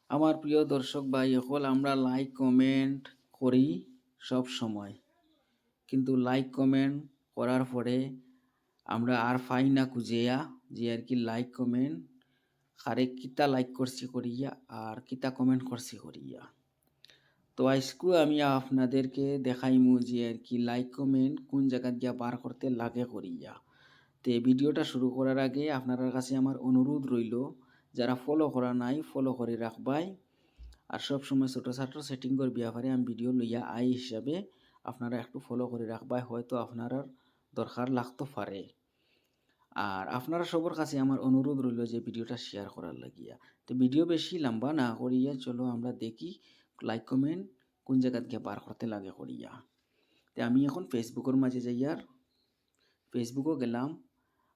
আমার প্রিয় দর্শক ভাই সকল, আমরা লাইক কমেন্ট করি সব সময়, কিন্তু লাইক কমেন্ট করার পরে আমরা আর পাই না খুঁজিয়া যে আর কি লাইক কমেন্ট কারে কিতা লাইক করছি করিয়া আর কিতা কমেন্ট করছি করিয়া। তো আজকে আমি আপনাদেরকে দেখাইমু যে আর কি লাইক কমেন্ট কোন জায়গা দিয়া বার করতে লাগে করিয়া। তো এই ভিডিওটা শুরু করার আগে আপনার কাছে আমার অনুরোধ রইল, যারা ফলো করা নাই ফলো করে রাখবাই। আর সব সময় ছোটো ছাটো সেটিংয়ের ব্যাপারে আমি ভিডিও লইয়া আই হিসাবে আপনারা একটু ফলো করে রাখবাই, হয়তো আপনার দরকার লাগতে পারে। আর আপনারা সবার কাছে আমার অনুরোধ রইল যে ভিডিওটা শেয়ার করার লাগিয়া। তো ভিডিও বেশি লম্বা না করিয়া চলো আমরা দেখি লাইক কমেন্ট কোন জায়গা গিয়ে বার করতে লাগে করিয়া। তো আমি এখন ফেসবুকের মাঝে যাই, আর ফেসবুকও গেলাম।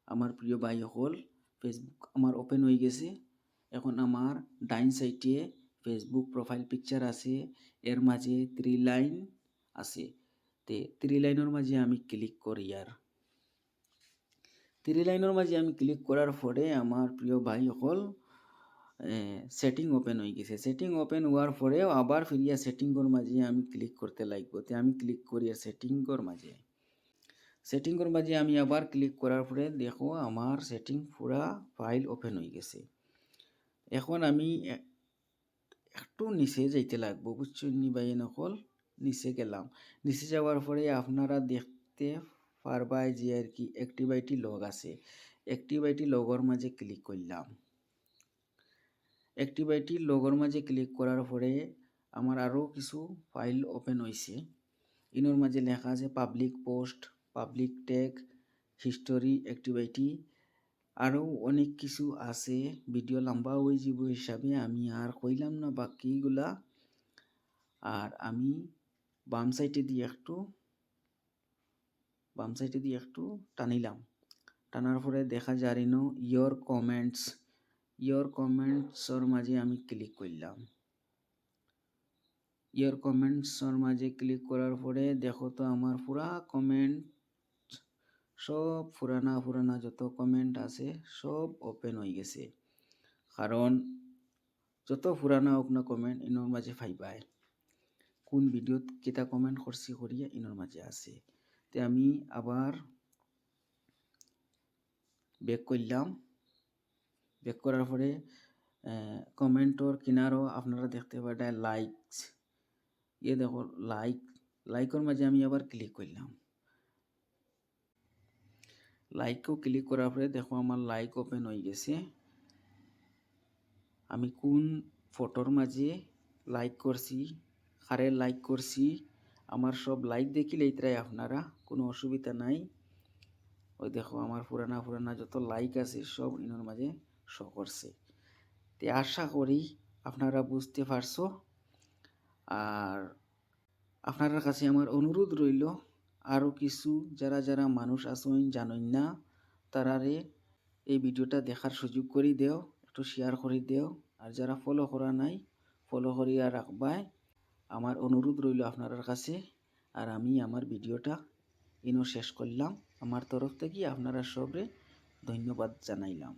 আমার প্রিয় ভাই হল ফেসবুক আমার ওপেন হয়ে গেছে। এখন আমার ডাইন সাইডে ফেসবুক প্রোফাইল পিকচার আছে, এর মাঝে 3 লাইন আছে। তে 3 লাইনের মাঝে আমি ক্লিক করি। আর 3 লাইনের মাঝে আমি ক্লিক করার পরে আমার প্রিয় ভাই হল সেটিং ওপেন হয়ে গেছে। সেটিং ওপেন হওয়ার পরেও আবার ফিরিয়া সেটিংয়ের মাঝে আমি ক্লিক করতে লাগবো। তে আমি ক্লিক করি আর সেটিংয়ের মাঝে আমি আবার ক্লিক করার পরে দেখো আমার সেটিং পুরা ফাইল ওপেন হয়ে গেছে। এখন আমি একটু নিচে যাইতে লাগবো, বুঝছো নি ভাই নকল। নিচে গেলাম, নিচে যাওয়ার পরে আপনারা দেখতে পারবাই যে আর কি অ্যাক্টিভিটি লগ আছে। অ্যাক্টিভিটি লগর মাঝে ক্লিক করলাম। অ্যাক্টিভিটি লগর মাঝে ক্লিক করার পরে আমার আরও কিছু ফাইল ওপেন হয়েছে। ইনোর মাঝে লেখা আছে public post, public tag, history, activity, আরও অনেক কিছু আছে। ভিডিও লম্বা হয়ে যাব হিসাবে আমি আর কইলাম না বাকিগুলা। আর আমি বাম সাইডে দিয়ে একটু টানিলাম। টানার পরে দেখা যায় ইয়োর কমেন্টসর মাঝে আমি ক্লিক করলাম। ইয়োর কমেন্টসর মাঝে ক্লিক করার পরে দেখো তো আমার পুরা কমেন্ট সব পুরানা যত কমেন্ট আছে সব ওপেন হয়ে গেছে। কারণ যত পুরানা হোক না কমেন্ট ইনোর মাঝে পাইবাই, কোন ভিডিওত কিতা কমেন্ট করছি করিয়া ইনোর মাঝে আছে। তে আমি আবার ব্যাক করলাম। ব্যাক করার পরে কমেন্টর কিনারও আপনারা দেখতে পারেন লাইকস, দেখো লাইকের মাঝে আমি আবার ক্লিক করলাম। লাইকও ক্লিক করার পরে দেখো আমার লাইক ওপেন হয়ে গেছে। আমি কোন ফটোর মাঝে লাইক করছি, কারে লাইক করছি, আমার সব লাইক দেখিলেই তাই আপনারা, কোনো অসুবিধা নাই। ওই দেখো আমার পুরানা যত লাইক আছে সব ইনোর মাঝে শো করছে। তে আশা করি আপনারা বুঝতে পারছো। আর আপনার কাছে আমার অনুরোধ রইল, আরও কিছু যারা মানুষ আসুন জানেন না তারারে এই ভিডিওটা দেখার সুযোগ করে দেও, একটু শেয়ার করে দেও। আর যারা ফলো করা নাই ফলো করিয়া রাখবাই, আমার অনুরোধ রইল আপনার কাছে। আর আমি আমার ভিডিওটা শেষ করলাম। আমার তরফ থেকে আপনারা সবে ধন্যবাদ জানাইলাম।